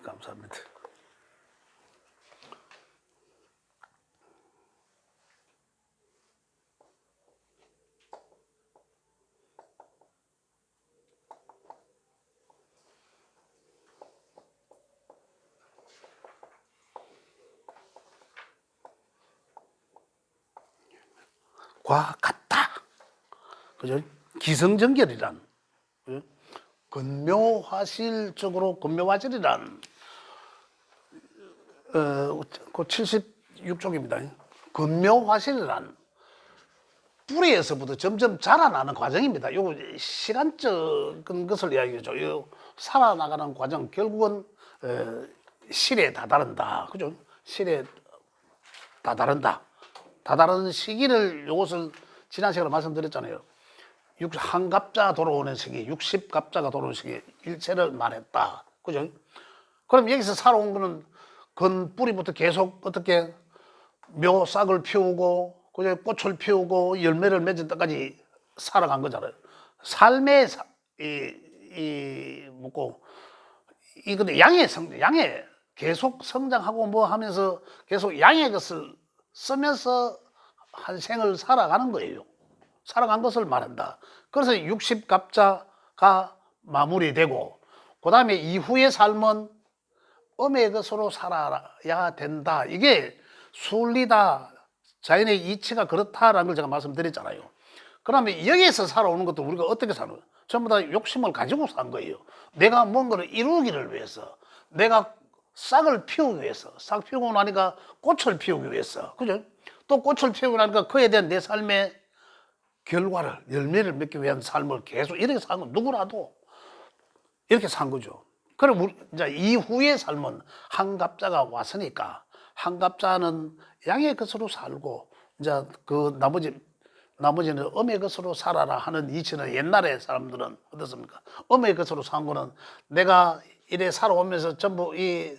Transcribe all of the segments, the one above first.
감사합니다. 과 같다. 그죠? 기성정결이란, 그죠? 근묘화실적으로 근묘화질이란, 그 76쪽입니다. 근묘화실이란 뿌리에서부터 점점 자라나는 과정입니다. 이거 시간적인 것을 이야기하죠. 이 살아나가는 과정, 결국은 실에 다다른다. 그죠? 실에 다다른다. 다다른 시기를 요것을 지난 시간에 말씀드렸잖아요. 한갑자 돌아오는 시기, 60갑자가 돌아오는 시기, 일체를 말했다. 그죠? 그럼 여기서 살아온 거는 건 뿌리부터 계속 어떻게 묘싹을 피우고, 그죠? 꽃을 피우고, 열매를 맺을 때까지 살아간 거잖아요. 삶의, 뭐고, 이거는 양의 계속 성장하고 뭐 하면서 계속 양의 것을 쓰면서 한 생을 살아가는 거예요. 살아간 것을 말한다. 그래서 60갑자가 마무리되고, 그 다음에 이후의 삶은 음의 것으로 살아야 된다. 이게 순리다. 자연의 이치가 그렇다라는 걸 제가 말씀드렸잖아요. 그러면 여기에서 살아오는 것도 우리가 어떻게 사는 거예요? 전부 다 욕심을 가지고 산 거예요. 내가 뭔가를 이루기를 위해서, 내가 싹을 피우기 위해서, 싹 피우고 나니까 꽃을 피우기 위해서, 그죠? 또 꽃을 피우고 나니까 그에 대한 내 삶의 결과를, 열매를 맺기 위한 삶을 계속 이렇게 산 거, 누구라도 이렇게 산 거죠. 그럼 이제 이후의 삶은 한갑자가 왔으니까, 한갑자는 양의 것으로 살고, 이제 그 나머지는 음의 것으로 살아라 하는 이치는, 옛날에 사람들은 어떻습니까? 음의 것으로 산 거는 내가 이래 살아오면서 전부 이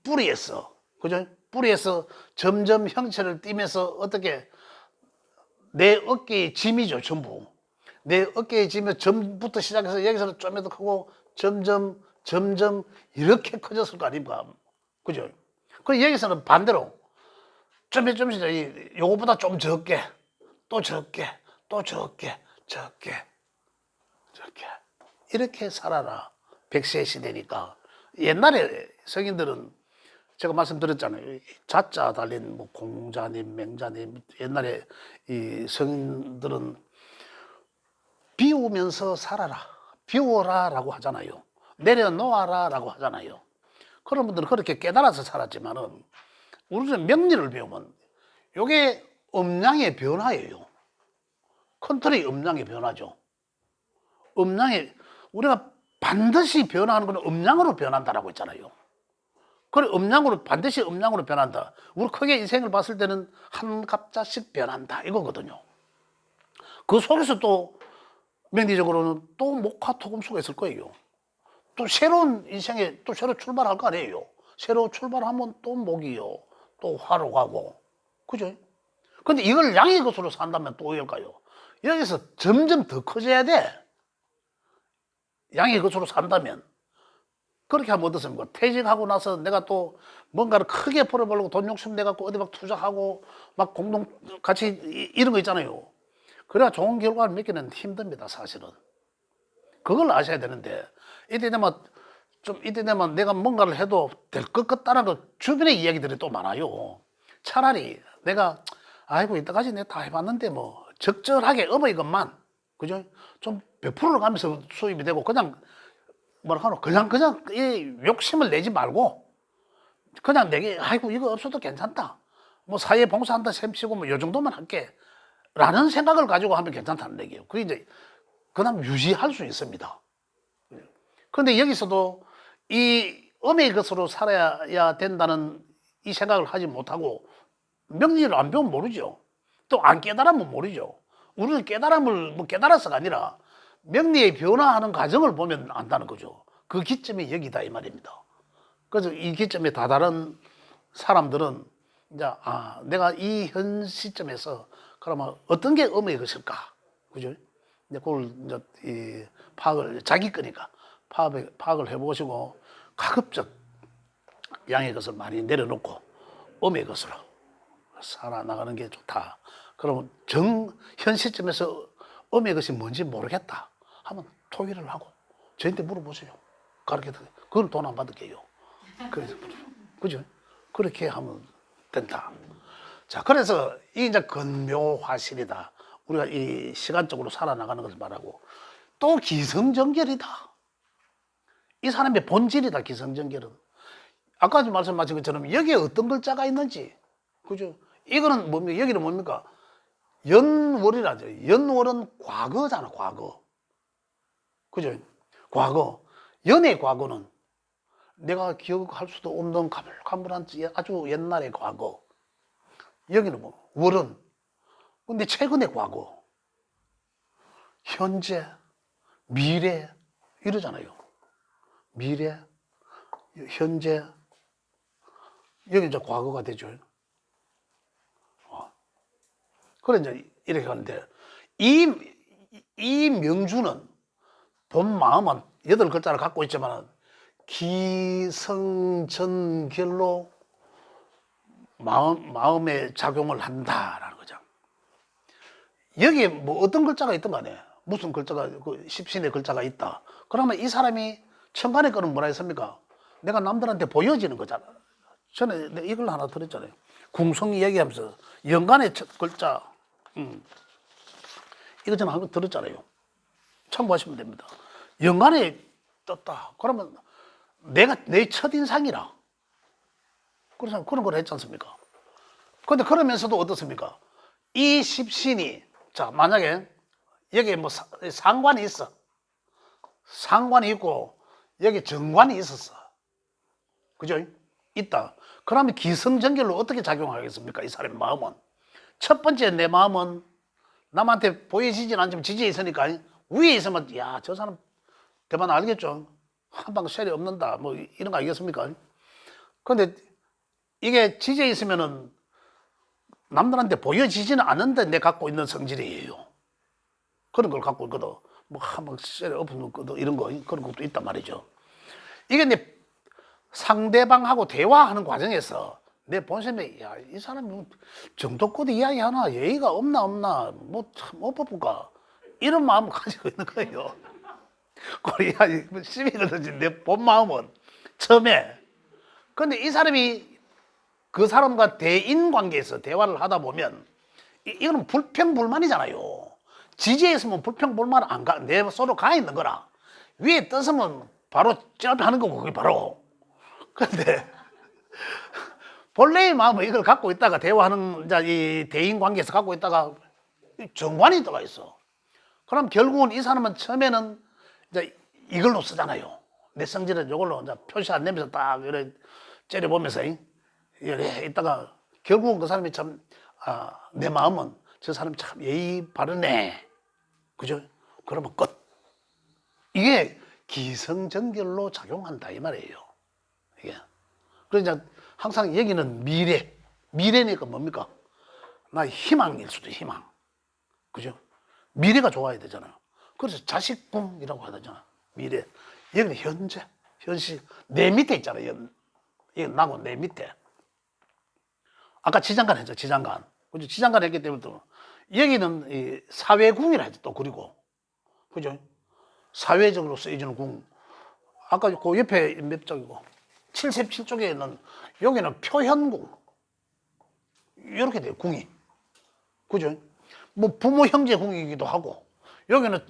뿌리에서, 그죠? 뿌리에서 점점 형체를 띠면서 어떻게 내 어깨의 짐이죠, 전부. 내 어깨에 짐이 점부터 시작해서 여기서는 쪼매득하고 점점 이렇게 커졌을 거 아닙니까? 그죠? 그 여기서는 반대로 좀씩 요거보다 좀 적게, 또 적게, 또 적게 이렇게 살아라. 백세 시대니까. 옛날에 성인들은 제가 말씀드렸잖아요. 자자 달린 뭐 공자님, 맹자님, 옛날에 이 성인들은 비우면서 살아라, 비워라라고 하잖아요. 내려놓아라라고 하잖아요. 그런 분들은 그렇게 깨달아서 살았지만은, 우리는 명리를 배우면 이게 음양의 변화예요. 컨트롤이 음양의 변화죠. 우리가 반드시 변화하는 건 음양으로 변한다라고 했잖아요. 그래, 반드시 음양으로 변한다. 우리 크게 인생을 봤을 때는 한 갑자씩 변한다 이거거든요. 그 속에서 또 명리적으로는 또 목화 토금수가 있을 거예요. 또 새로운 인생에 또 새로 출발할 거 아니에요. 새로 출발하면 또 목이요, 또 화로 가고, 그죠? 근데 이걸 양의 것으로 산다면 또 어떨까요? 여기서 점점 더 커져야 돼. 양의 것으로 산다면. 그렇게 하면 어떻습니까? 퇴직하고 나서 내가 또 뭔가를 크게 벌어보려고 돈 욕심 내갖고 어디 막 투자하고 막 공동 같이 이런 거 있잖아요. 그래야 좋은 결과를 맺기는 힘듭니다, 사실은. 그걸 아셔야 되는데, 이때 되면 내가 뭔가를 해도 될 것 같다는 거 주변의 이야기들이 또 많아요. 차라리 내가, 아이고, 이때까지 내가 다 해봤는데 뭐 적절하게 어머니 것만, 그죠? 좀 100%를 가면서 수입이 되고, 그냥 뭐라 하노, 그냥 이 욕심을 내지 말고, 그냥 내게, 아이고, 이거 없어도 괜찮다, 뭐 사회에 봉사한다 셈치고 뭐 요 정도만 할게 라는 생각을 가지고 하면 괜찮다는 얘기예요. 그게 이제 그다음 유지할 수 있습니다. 그런데 여기서도 이 음의 것으로 살아야 된다는 이 생각을 하지 못하고, 명리를 안 배우면 모르죠. 또 안 깨달으면 모르죠. 우리는 깨달음을 뭐 깨달아서가 아니라 명리의 변화하는 과정을 보면 안다는 거죠. 그 기점이 여기다 이 말입니다. 그래서 이 기점에 다다른 사람들은 이제, 내가 이 현 시점에서 그러면 어떤 게 음의 것일까, 그죠? 이제 그걸 이제 파악을, 자기 거니까 파악을 해보시고, 가급적 양의 것을 많이 내려놓고 음의 것으로 살아나가는 게 좋다. 그러면 현 시점에서 음의 것이 뭔지 모르겠다 하면 토의를 하고 저한테 물어보세요. 가르쳐 드려요. 그건 돈 안 받을게요. 그래서 그죠? 그렇게 하면 된다. 자, 그래서 이게 이제 근묘화실이다. 우리가 이 시간적으로 살아나가는 것을 말하고 또 기성정결이다. 이 사람의 본질이다. 기성정결은. 아까 말씀하신 것처럼 여기에 어떤 글자가 있는지, 그죠? 이거는 뭡니까? 여기는 뭡니까? 연월이라죠. 연월은 과거잖아, 과거. 그죠? 과거. 연의 과거는 내가 기억할 수도 없는 가물가물한 아주 옛날의 과거. 여기는 뭐, 월은. 근데 최근의 과거. 현재, 미래, 이러잖아요. 미래, 현재, 여기 이제 과거가 되죠. 그래, 이제 이렇게 하는데, 이 명주는 본 마음은 8글자를 갖고 있지만, 기성전결로 마음에 작용을 한다라는 거죠. 여기에 뭐 어떤 글자가 있든 간에, 무슨 글자가, 그 십신의 글자가 있다. 그러면 이 사람이 천간의 거는 뭐라 했습니까? 내가 남들한테 보여지는 거잖아. 전에 이걸 하나 들었잖아요. 궁성이 얘기하면서 연간의 첫 글자, 이거 저는 한번 들었잖아요. 참고하시면 됩니다. 연간에 떴다. 그러면 내가 내 첫인상이라. 그래서 그런 걸 했지 않습니까? 근데 그러면서도 어떻습니까? 이 십신이, 자, 만약에 여기에 뭐 상관이 있어. 상관이 있고, 여기 정관이 있었어. 그죠? 있다. 그러면 기성전결로 어떻게 작용하겠습니까? 이 사람의 마음은. 첫 번째 내 마음은 남한테 보여지진 않지만 지지에 있으니까 위에 있으면, 야, 저 사람 대만 알겠죠? 한방 셀이 없는다. 뭐 이런 거 알겠습니까? 근데 이게 지지에 있으면은 남들한테 보여지지는 않는데 내 갖고 있는 성질이에요. 그런 걸 갖고 있거든. 뭐 한방 셀이 없는 것도 이런 거, 그런 것도 있단 말이죠. 이게 내 상대방하고 대화하는 과정에서 내 본심에, 야, 이 사람이 정도껏 이야기하나, 예의가 없나, 뭐 뽑을까, 이런 마음을 가지고 있는 거예요. 그래야 시비 걸든지 내 본 마음은 처음에. 근데 이 사람이 그 사람과 대인 관계에서 대화를 하다 보면 이거는 불평불만이잖아요. 지지에 있으면 불평불만 안 가, 내 서로 가 있는 거라. 위에 떴으면 바로 쩔하는 거고, 그게 바로. 근데 본래의 마음은 이걸 갖고 있다가 대화하는 이 대인 관계에서 갖고 있다가 정관이 들어가 있어. 그럼 결국은 이 사람은 처음에는 이제 이걸로 쓰잖아요. 내 성질은 이걸로 이제 표시 안 내면서 딱 이렇게 째려보면서 이래 있다가 결국은 그 사람이 참, 내 마음은 저 사람 참 예의 바르네. 그죠? 그러면 끝. 이게 기성전결로 작용한다 이 말이에요. 이게. 그러니까 항상 얘기는 미래. 미래니까 뭡니까? 나의 희망일 수도 희망. 그죠? 미래가 좋아야 되잖아요. 그래서 자식꿈이라고 하잖아. 미래. 여기는 현재, 현실. 내 밑에 있잖아요. 이게 나고 내 밑에. 아까 지장간 했죠, 지장간. 그죠? 지장간 했기 때문에 또, 여기는 이 사회궁이라 했죠, 또, 그리고. 그죠? 사회적으로 쓰여지는 궁. 아까 그 옆에 몇 쪽이고, 77쪽에 있는, 여기는 표현궁. 이렇게 돼요, 궁이. 그죠? 뭐 부모 형제 궁이기도 하고, 여기는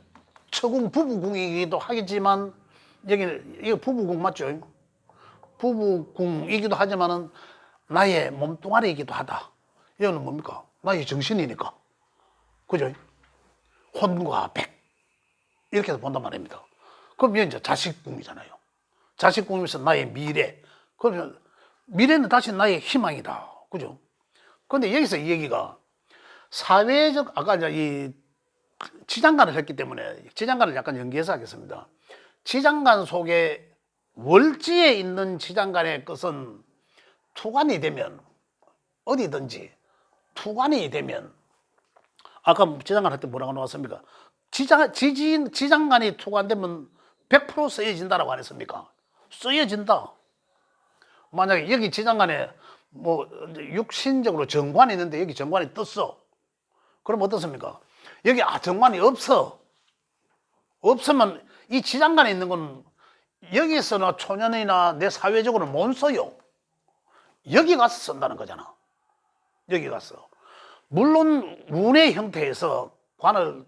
처궁 부부궁이기도 하겠지만, 여기는, 이거 부부궁 맞죠? 부부궁이기도 하지만은, 나의 몸뚱아리이기도 하다. 이거는 뭡니까? 나의 정신이니까. 그죠? 혼과 백. 이렇게 해서 본단 말입니다. 그럼 이제 자식궁이잖아요. 자식궁이면서 나의 미래. 그러면 미래는 다시 나의 희망이다. 그죠? 근데 여기서 이 얘기가 사회적, 아까 이제 이 지장간을 했기 때문에 지장간을 약간 연기해서 하겠습니다. 지장간 속에 월지에 있는 지장간의 것은 투관이 되면 어디든지 투관이 되면 아까 지장간 할 때 뭐라고 나왔습니까? 지장간이 투관되면 100% 쓰여진다라고 안 했습니까? 쓰여진다. 만약에 여기 지장간에 뭐 육신적으로 정관이 있는데 여기 정관이 떴어. 그럼 어떻습니까? 여기 정관이 없어. 없으면 이 지장간에 있는 건 여기서나 초년이나 내 사회적으로 못 써요. 여기 가서 쓴다는 거잖아. 여기 가서. 물론 운의 형태에서 관을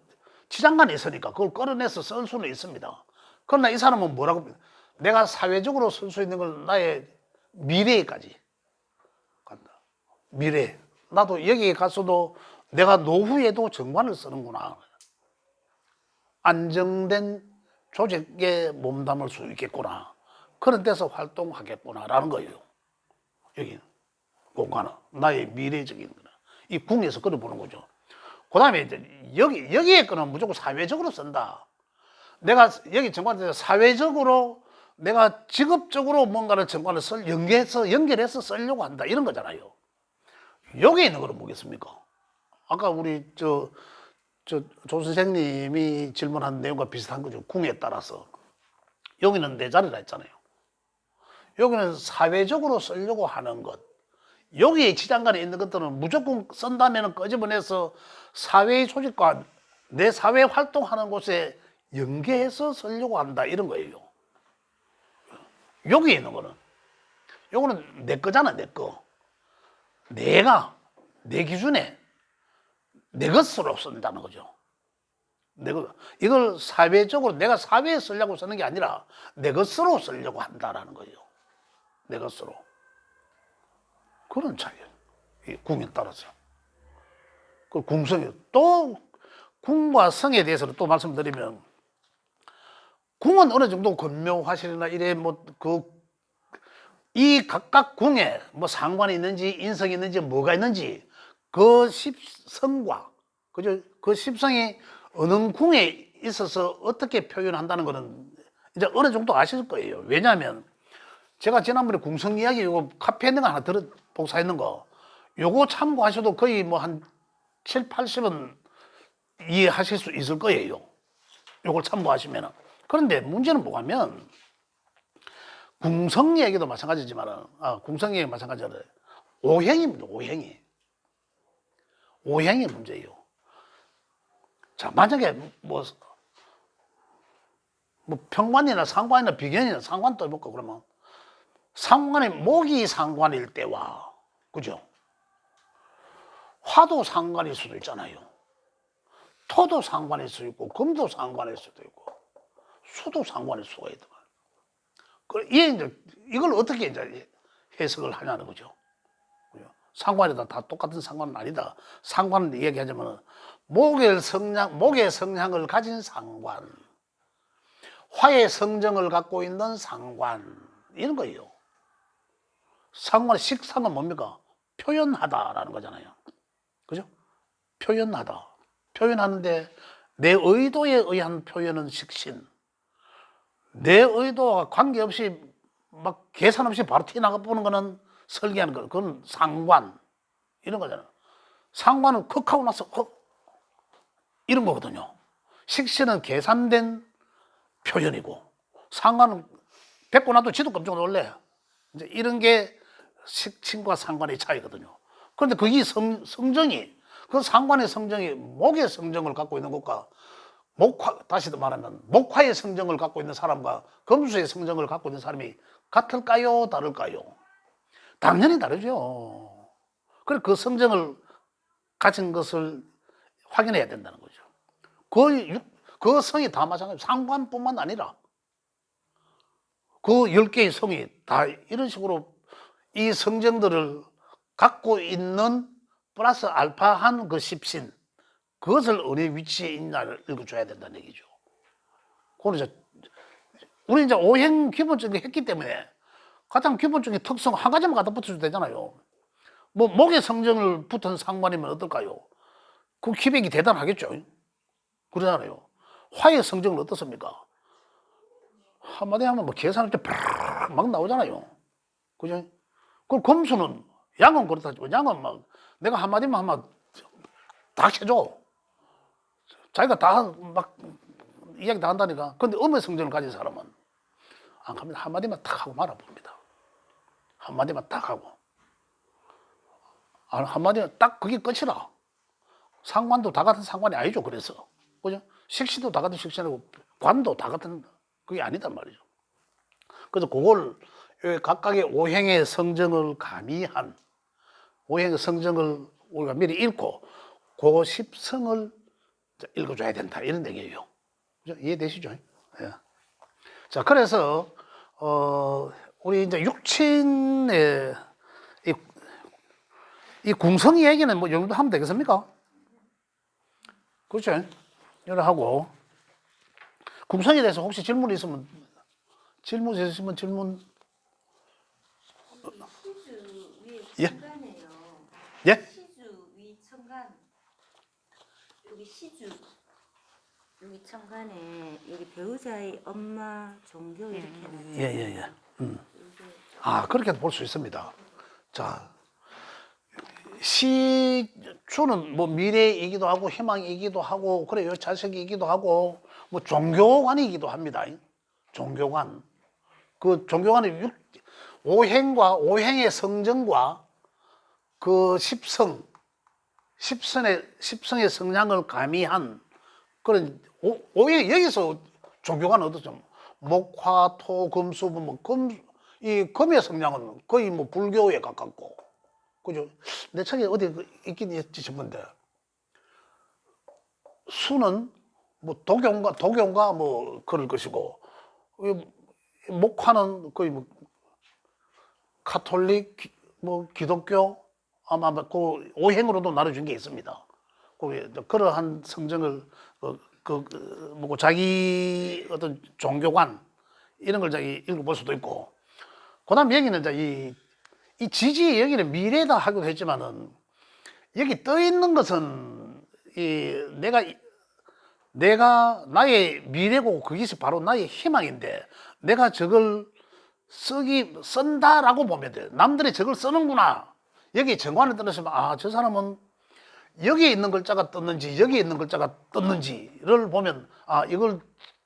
지장간에 있으니까 그걸 끌어내서 쓸 수는 있습니다. 그러나 이 사람은 뭐라고, 내가 사회적으로 쓸 수 있는 걸 나의 미래까지 간다. 미래. 나도 여기에 갔어도 내가 노후에도 정관을 쓰는구나. 안정된 조직에 몸담을 수 있겠구나. 그런 데서 활동하겠구나라는 거예요. 여기 공간은 나의 미래적인 거나 이 궁에서 끌어보는 거죠. 그 다음에 이제 여기에 거는 무조건 사회적으로 쓴다. 내가 여기 정관에서 사회적으로 내가 직업적으로 뭔가를 정관을 연결해서 쓰려고 한다. 이런 거잖아요. 여기에 있는 거는 뭐겠습니까? 아까 우리 조 선생님이 질문한 내용과 비슷한 거죠. 궁에 따라서. 여기는 내 자리라 했잖아요. 여기는 사회적으로 쓰려고 하는 것. 여기에 지장간에 있는 것들은 무조건 쓴다면 끄집어내서 사회의 조직과 내 사회 활동하는 곳에 연계해서 쓰려고 한다. 이런 거예요. 여기에 있는 거는. 요거는 내 거잖아, 내 거. 내가, 내 기준에 내 것으로 쓴다는 거죠. 이걸 사회적으로 내가 사회에 쓰려고 쓰는 게 아니라 내 것으로 쓰려고 한다라는 거예요. 내 것으로. 그런 차이예요. 이 궁에 따라서. 그 궁성이 또 궁과 성에 대해서는 또 말씀드리면 궁은 어느 정도 근묘화실이나 이래 이 각각 궁에 뭐 상관이 있는지 인성이 있는지 뭐가 있는지 그 십성과 그죠? 그 십성이 어느 궁에 있어서 어떻게 표현한다는 거는 이제 어느 정도 아실 거예요. 왜냐하면 제가 지난번에 궁성 이야기 요거 카피해 있는 거 하나 복사했는 거 요거 참고하셔도 거의 뭐 한 7, 80은 이해하실 수 있을 거예요. 요걸 참고하시면은. 그런데 문제는 뭐냐면 궁성 얘기도 마찬가지지만은 궁성 얘기 마찬가지로 오행입니다. 오행이 문제예요. 자, 만약에 뭐 평관이나 상관이나 비견이나 상관도 해볼까 그러면 상관이 목이 상관일 때와 그죠? 화도 상관일 수도 있잖아요. 토도 상관일 수도 있고 금도 상관일 수도 있고 수도 상관일 수가 있다. 이걸 어떻게 이제 해석을 하냐는 거죠. 상관이다 다 똑같은 상관은 아니다. 상관은 얘기하자면 목의 성향을 가진 상관, 화의 성정을 갖고 있는 상관 이런 거예요. 식상은 뭡니까? 표현하다라는 거잖아요. 그죠? 표현하다. 표현하는데 내 의도에 의한 표현은 식신. 내 의도와 관계없이 막 계산 없이 바로 튀어나가 보는 거는 설계하는 거. 그건 상관. 이런 거잖아. 상관은 컥 하고 나서 이런 거거든요. 식신은 계산된 표현이고 상관은 뱉고 나도 지도 깜짝 놀래. 이제 이런 게 식신과 상관의 차이거든요. 그런데 그게 성정이 그 상관의 성정이 목의 성정을 갖고 있는 것과 다시 말하면 목화의 성정을 갖고 있는 사람과 금수의 성정을 갖고 있는 사람이 같을까요? 다를까요? 당연히 다르죠. 그래서 그 성정을 가진 것을 확인해야 된다는 거죠. 그 성이 다 마찬가지예요. 상관뿐만 아니라 그 10개의 성이 다 이런 식으로 이 성정들을 갖고 있는 플러스 알파한 그 십신 그것을 어느 위치에 있냐를 읽어줘야 된다는 얘기죠. 우리 이제 오행 기본적인 거 했기 때문에 가장 기본적인 특성 한 가지만 갖다 붙여도 되잖아요. 뭐 목의 성정을 붙은 상관이면 어떨까요? 그 기백이 대단하겠죠. 그러잖아요. 화의 성정은 어떻습니까? 한마디 하면 뭐 계산할 때 막 나오잖아요. 그죠? 그 금수는 양은 그렇다. 양은 막 내가 한마디만 하면 다 해줘. 자기가 다 막 이야기 다 한다니까. 근데 음의 성정을 가진 사람은 안 갑니다. 한마디만 딱 하고 말아봅니다. 한마디만 딱 하고. 한마디만 딱 그게 끝이라. 상관도 다 같은 상관이 아니죠. 그래서. 그죠? 식시도 다 같은 식시고 관도 다 같은 그게 아니단 말이죠. 그래서 그걸 각각의 오행의 성정을 가미한 오행의 성정을 우리가 미리 읽고 그 십성을 읽어줘야 된다. 이런 얘기예요. 그죠? 이해되시죠? 예. 자, 그래서, 우리 이제 육친의 이 궁성이 얘기는 뭐, 이 정도 하면 되겠습니까? 그렇죠? 이래 하고, 궁성에 대해서 혹시 질문이 있으면, 질문 있으시면 질문. 시주 위 예? 천간이에요. 예? 시주 위 천간. 여기 시주 여기 천간에 여기 배우자의 엄마 종교 이렇게 나와요. 예. 아, 그렇게도 볼 수 있습니다. 자, 시주는 뭐 미래이기도 하고 희망이기도 하고 그래요. 자식이기도 하고 뭐 종교관이기도 합니다. 종교관. 그 종교관의 오행과 오행의 성정과 그 십성의 성향을 가미한 그런 오행 여기서 종교관은 어떻죠? 목화, 토, 금, 수, 이 금의 성향은 거의 뭐 불교에 가깝고 그죠? 내 책에 어디 있긴 있지 싶은데 수는 뭐 도교인가 뭐 그럴 것이고 목화는 거의 뭐 카톨릭 뭐 기독교 아마 그 오행으로도 나눠준 게 있습니다. 그러한 성정을 뭐고 자기 어떤 종교관 이런 걸 자기 읽어볼 수도 있고 그다음 여기는 이제 이 지지의 여기는 미래다 하기도 했지만은 여기 떠 있는 것은 내가 나의 미래고 그것이 바로 나의 희망인데 내가 저걸 쓴다라고 보면 돼. 남들이 저걸 쓰는구나. 여기 정관을 떠나시면 아, 저 사람은 여기에 있는 글자가 떴는지 여기에 있는 글자가 떴는지를 보면 아, 이걸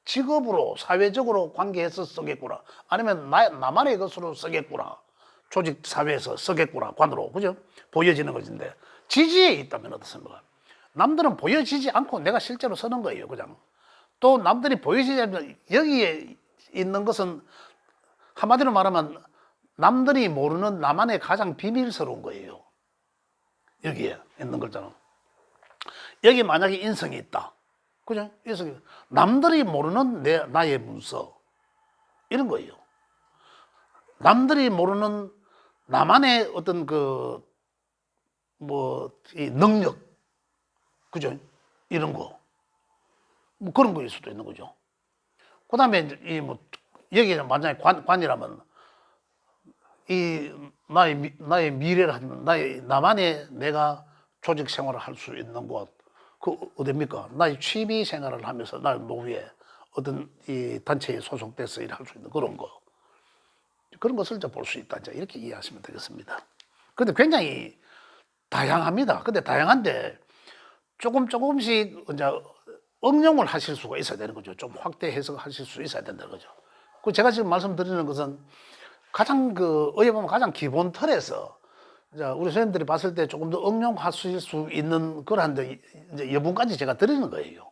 직업으로 사회적으로 관계해서 쓰겠구나. 아니면 나만의 것으로 쓰겠구나. 조직 사회에서 쓰겠구나. 관으로. 그죠? 보여지는 것인데 지지에 있다면 어떻습니까? 남들은 보여지지 않고 내가 실제로 쓰는 거예요. 그냥. 또 남들이 보여지지 않으면 여기에 있는 것은 한마디로 말하면 남들이 모르는 나만의 가장 비밀스러운 거예요. 여기에 있는 거잖아. 여기 만약에 인성이 있다. 그죠? 인성이. 남들이 모르는 나의 문서. 이런 거예요. 남들이 모르는 나만의 어떤 이 능력. 그죠? 이런 거. 뭐 그런 거일 수도 있는 거죠. 그 다음에 여기는 만약에 관이라면 나의 미래를 하지만 나만의 내가 조직 생활을 할 수 있는 곳, 어딥니까? 나의 취미 생활을 하면서 나의 노후에 어떤 이 단체에 소속돼서 일할 수 있는 그런 거. 그런 것을 볼 수 있다. 이렇게 이해하시면 되겠습니다. 근데 굉장히 다양합니다. 근데 다양한데 조금씩 이제 응용을 하실 수가 있어야 되는 거죠. 좀 확대 해석하실 수 있어야 된다는 거죠. 제가 지금 말씀드리는 것은 가장 어떻게 보면 가장 기본 틀에서 우리 선생님들이 봤을 때 조금 더 응용하실 수 있는 그러한 이제 여분까지 제가 드리는 거예요.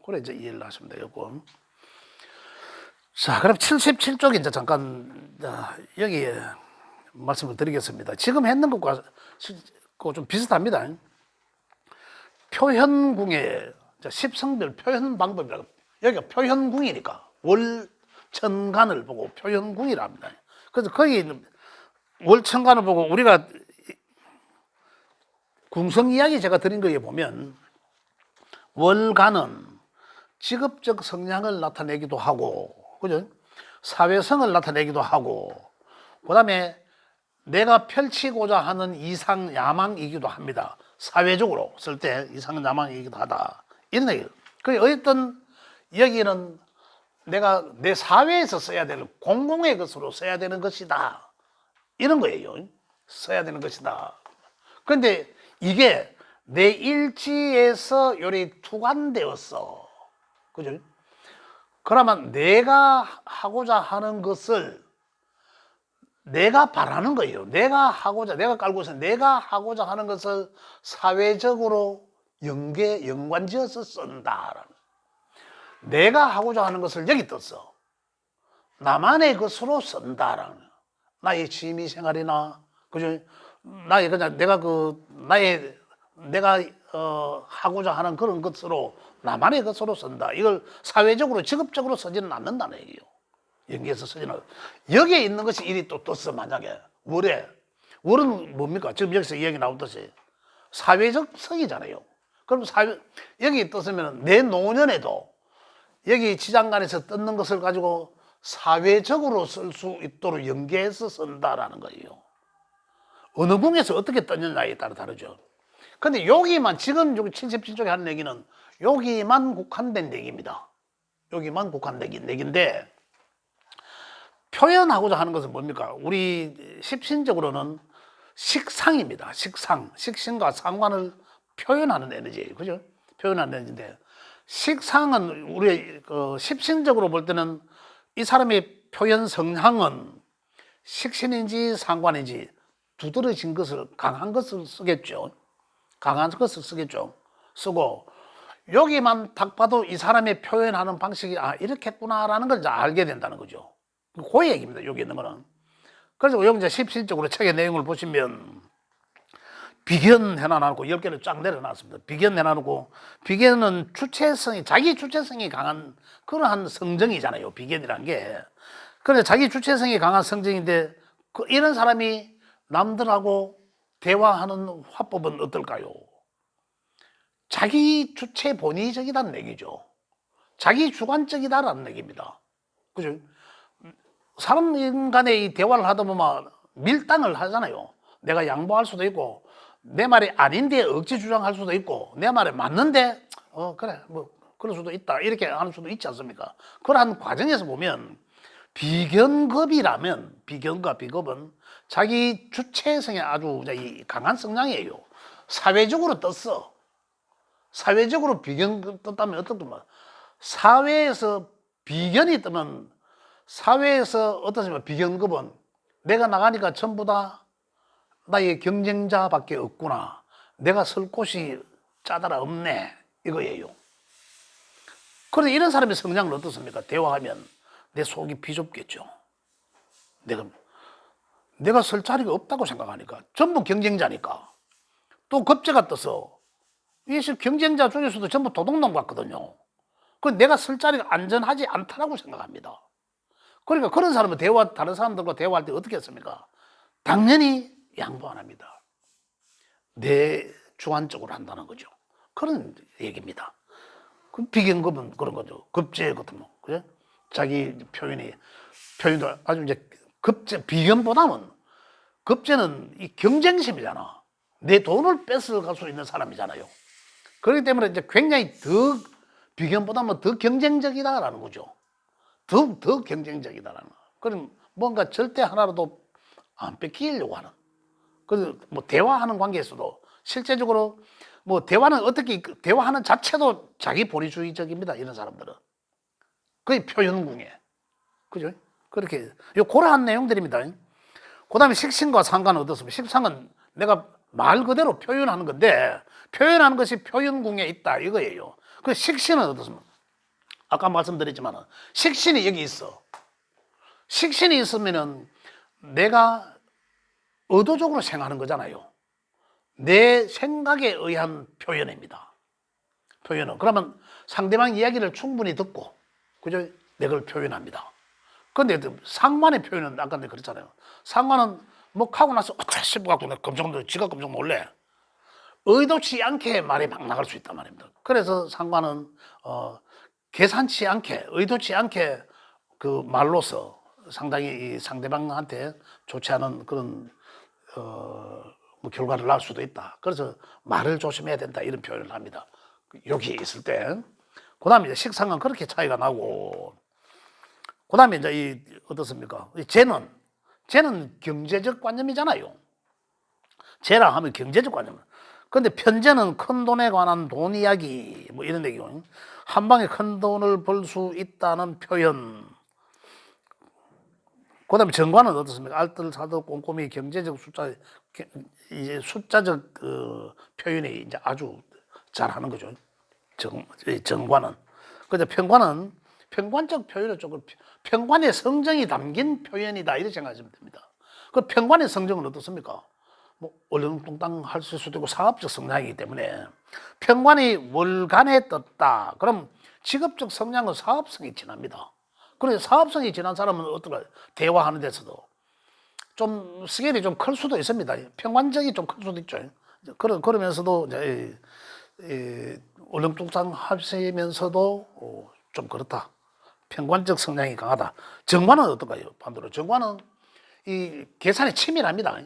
그래 이제 이해를 하시면 되겠고. 자, 그럼 77쪽 이제 잠깐 여기에 말씀을 드리겠습니다. 지금 했는 것과 좀 비슷합니다. 표현궁의 십성별 표현 방법이라고. 여기가 표현궁이니까 월천간을 보고 표현궁이라 합니다. 그래서 거기 있는 월천간을 보고 우리가 궁성 이야기 제가 드린 거에 보면 월간은 직업적 성향을 나타내기도 하고, 그죠? 사회성을 나타내기도 하고, 그 다음에 내가 펼치고자 하는 이상 야망이기도 합니다. 사회적으로 쓸 때 이상 야망이기도 하다. 이런 얘기예요. 어쨌든 여기는 내가 내 사회에서 써야 될 공공의 것으로 써야 되는 것이다. 이런 거예요. 써야 되는 것이다. 그런데 이게 내 일지에서 요리 투관되었어. 그죠? 그러면 내가 하고자 하는 것을 내가 바라는 거예요. 내가 깔고 있어 내가 하고자 하는 것을 사회적으로 연관지어서 쓴다. 내가 하고자 하는 것을 여기 떴어. 나만의 것으로 쓴다라는 나의 취미 생활이나 그죠? 나의 그냥 내가 하고자 하는 그런 것으로 나만의 것으로 쓴다. 이걸 사회적으로 직업적으로 쓰지는 않는다는 얘기예요. 연기해서 쓰지는. 여기에 있는 것이 일이 또 떴어. 만약에 월은 뭡니까? 지금 여기서 이야기 나오듯이 사회적 성이잖아요. 그럼 여기 떴으면 내 노년에도 여기 지장간에서 떴는 것을 가지고 사회적으로 쓸 수 있도록 연계해서 쓴다라는 거예요. 어느 궁에서 어떻게 떴느냐에 따라 다르죠. 근데 여기만 지금 여기 77쪽에 하는 얘기는 여기만 국한된 얘기입니다. 여기만 국한된 얘기인데 표현하고자 하는 것은 뭡니까? 우리 십신적으로는 식상입니다. 식신과 상관을 표현하는 에너지예요. 그죠? 표현하는 에너지인데 식상은 우리 십신적으로 볼 때는 이 사람의 표현 성향은 식신인지 상관인지 두드러진 것을 강한 것을 쓰겠죠. 강한 것을 쓰겠죠. 쓰고 여기만 딱 봐도 이 사람의 표현하는 방식이 이렇겠구나라는 걸 알게 된다는 거죠. 그 얘기입니다. 여기 있는 거는. 그래서 여기 이제 십신적으로 책의 내용을 보시면 비견 해놔놓고 10개를 쫙 내려놨습니다. 비견 해놔놓고 비견은 자기 주체성이 강한 그러한 성정이잖아요. 비견이란 게. 그래서 자기 주체성이 강한 성정인데 이런 사람이 남들하고 대화하는 화법은 어떨까요? 자기 주체 본위적이라는 얘기죠. 자기 주관적이다라는 얘기입니다. 그죠? 사람 간의 이 대화를 하다 보면 밀당을 하잖아요. 내가 양보할 수도 있고 내 말이 아닌데 억지 주장할 수도 있고 내 말에 맞는데 그래 뭐 그럴 수도 있다 이렇게 하는 수도 있지 않습니까? 그러한 과정에서 보면 비견과 비겁은 자기 주체성에 아주 강한 성향이에요. 사회적으로 떴어. 사회적으로 비견 떴다면 어떻습니까? 사회에서 비견이 뜨면 사회에서 어떻습니까? 비견급은 내가 나가니까 전부 다 나의 경쟁자밖에 없구나. 내가 설 곳이 짜다라 없네. 이거예요. 그런데 이런 사람의 성향은 어떻습니까? 대화하면 내 속이 비좁겠죠. 내가 설 자리가 없다고 생각하니까 전부 경쟁자니까 또 겁재가 떠서 이 경쟁자 중에서도 전부 도둑놈 같거든요. 그래서 내가 설 자리가 안전하지 않다라고 생각합니다. 그러니까 그런 사람은 다른 사람들과 대화할 때 어떻게 했습니까? 당연히 양보 안 합니다. 내 주관적으로 한다는 거죠. 그런 얘기입니다. 그 비견급은 그런 거죠. 급제 같은 거. 그죠? 자기 표현도 아주 이제 비견보다는 급제는 이 경쟁심이잖아. 내 돈을 뺏어갈 수 있는 사람이잖아요. 그렇기 때문에 이제 굉장히 비견보다는 더 경쟁적이다라는 거죠. 더 경쟁적이다라는 거. 그럼 뭔가 절대 하나라도 안 뺏기려고 하는. 그래서 뭐 대화하는 관계에서도 실제적으로 뭐 대화하는 자체도 자기 본위주의적입니다. 이런 사람들은. 그게 표현궁에. 그죠? 그렇게 그러한 내용들입니다. 그 다음에 식신과 상관은 어떻습니까? 식상은 내가 말 그대로 표현하는 건데 표현하는 것이 표현궁에 있다 이거예요. 그 식신은 어떻습니까? 아까 말씀드렸지만 식신이 여기 있어. 식신이 있으면은 내가 의도적으로 생각하는 거잖아요. 내 생각에 의한 표현입니다. 표현은. 그러면 상대방 이야기를 충분히 듣고, 그죠? 내 걸 표현합니다. 근데 상관의 표현은 아까 내가 그랬잖아요. 상관은 뭐 하고 나서 싶어갖고 지가 깜짝 놀래. 의도치 않게 말이 막 나갈 수 있단 말입니다. 그래서 상관은 계산치 않게, 의도치 않게 그 말로서 상당히 이 상대방한테 좋지 않은 그런 뭐 결과를 낳을 수도 있다. 그래서 말을 조심해야 된다 이런 표현을 합니다. 여기 있을 때. 그다음에 이제 식상은 그렇게 차이가 나고, 그다음에 이제 어떻습니까? 쟤는 경제적 관념이잖아요. 쟤랑 하면 경제적 관념. 근데 편제는 큰 돈에 관한 돈 이야기 뭐 이런 얘기고 한 방에 큰 돈을 벌 수 있다는 표현. 그다음에 정관은 어떻습니까? 알뜰살뜰 꼼꼼히 경제적 이제 숫자적 그 표현이 이제 아주 잘하는 거죠. 정관은. 그래서 평관은 평관적 표현을 조금 평관의 성정이 담긴 표현이다 이렇게 생각하시면 됩니다. 그 평관의 성정은 어떻습니까? 뭐 얼렁뚱땅 할 수도 있고 상업적 성장이기 때문에 평관이 월간에 떴다. 그럼 직업적 성장은 사업성이 지납니다. 그래서 사업성이 지난 사람은 어떨까요? 대화하는 데서도 좀 스케일이 좀 클 수도 있습니다. 평관적이 좀 클 수도 있죠. 그러면서도 이제 얼렁뚱땅 하시면서도 좀 그렇다. 평관적 성향이 강하다. 정관은 어떨까요? 반대로 정관은 이 계산이 치밀합니다.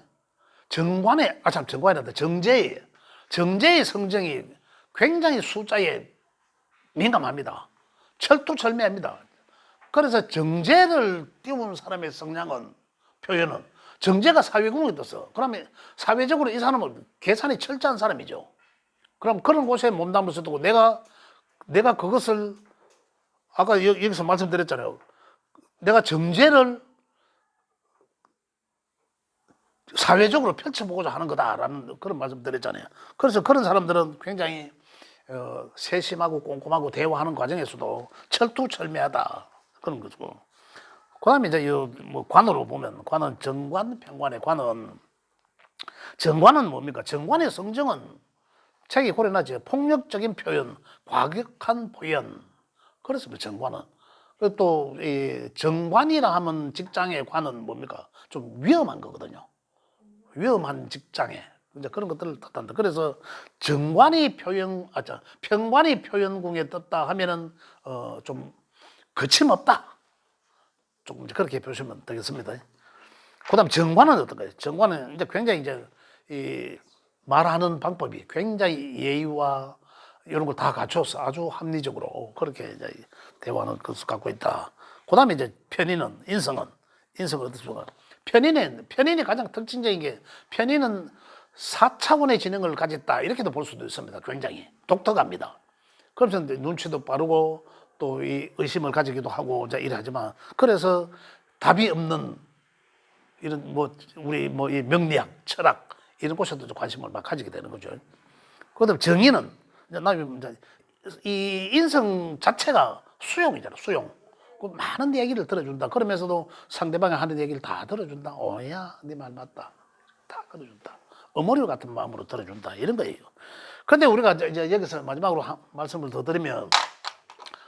정관이란다. 정제의 성정이 굉장히 숫자에 민감합니다. 철두철미합니다. 그래서 정제를 띄우는 사람의 성향은 표현은 정제가 사회공을 떴어. 그러면 사회적으로 이 사람은 계산이 철저한 사람이죠. 그럼 그런 곳에 몸담을 쓰고 내가 그것을 아까 여기서 말씀드렸잖아요. 내가 정제를 사회적으로 펼쳐보고자 하는 거다라는 그런 말씀 드렸잖아요. 그래서 그런 사람들은 굉장히 세심하고 꼼꼼하고 대화하는 과정에서도 철두철미하다 그런 거죠. 그다음에 이제 뭐 관으로 보면 관은 정관, 평관의 관은 정관은 뭡니까? 정관의 성정은 책이 고려나죠. 폭력적인 표현, 과격한 표현. 그렇습니다. 정관은. 또 이 정관이라 하면 직장의 관은 뭡니까? 좀 위험한 거거든요. 위험한 직장에 이제 그런 것들을 뜻한다. 그래서 평관이 표현궁에 떴다 하면은 좀 거침없다. 조금 이제 그렇게 보시면 되겠습니다. 그다음 정관은 어떨까요? 정관은 이제 굉장히 이제 이 말하는 방법이 굉장히 예의와 이런 걸 다 갖춰서 아주 합리적으로 그렇게 이제 대화하는 것을 갖고 있다. 그다음에 이제 인성은 어떻습니까? 편인의 가장 특징적인 게 편인은 4차원의 지능을 가졌다 이렇게도 볼 수도 있습니다. 굉장히 독특합니다. 그래서 눈치도 빠르고 또 이 의심을 가지기도 하고 이제 이러하지만 그래서 답이 없는 이런 뭐 우리 뭐 이 명리학, 철학 이런 곳에도 관심을 막 가지게 되는 거죠. 그다음 정의는 이 인성 자체가 수용이잖아, 수용. 많은 얘기를 들어준다. 그러면서도 상대방이 하는 얘기를 다 들어준다. 오야, 네 말 맞다. 다 들어준다. 어머니 같은 마음으로 들어준다. 이런 거예요. 근데 우리가 이제 여기서 마지막으로 말씀을 더 드리면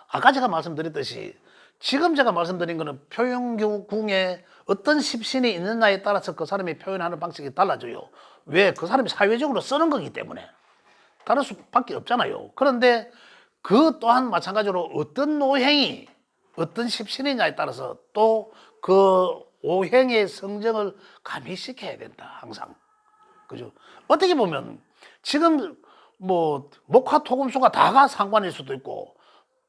아까 제가 말씀드렸듯이 지금 제가 말씀드린 거는 표현궁에 어떤 십신이 있느냐에 따라서 그 사람이 표현하는 방식이 달라져요. 왜? 그 사람이 사회적으로 쓰는 거기 때문에. 다를 수밖에 없잖아요. 그런데 그 또한 마찬가지로 어떤 오행이 어떤 십신이냐에 따라서 또 그 오행의 성정을 가미시켜야 된다. 항상. 그죠? 어떻게 보면 지금 뭐 목화토금수가 다가 상관일 수도 있고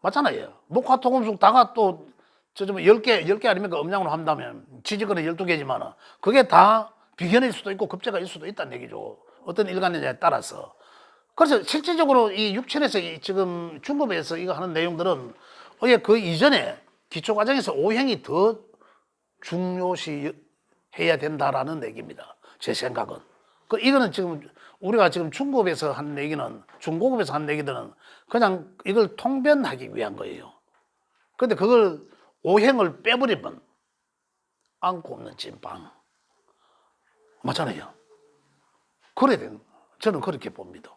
맞잖아요. 목화토금수 다가 또 좀 10개 아닙니까? 음양으로 한다면 지지권은 12개지만 그게 다 비견일 수도 있고 급제가일 수도 있다는 얘기죠. 어떤 일간느냐에 따라서. 그래서 실질적으로 이 육천에서 지금 중급에서 이거 하는 내용들은 그 이전에 기초 과정에서 오행이 더 중요시 해야 된다라는 얘기입니다. 제 생각은. 이거는 지금 우리가 지금 중급에서 한 얘기는 중고급에서 한 얘기들은 그냥 이걸 통변하기 위한 거예요. 근데 그걸 오행을 빼버리면 안고 없는 찐빵. 맞잖아요. 그래야 돼. 저는 그렇게 봅니다.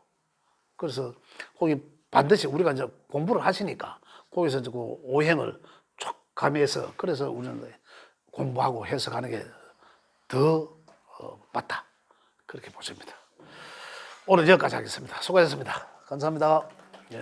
그래서 거기 반드시 우리가 이제 공부를 하시니까 거기서 이제 그 오행을 쭉 가미해서 그래서 우리는 공부하고 해석하는 게 더 맞다. 그렇게 보십니다. 오늘 여기까지 하겠습니다. 수고하셨습니다. 감사합니다. 예.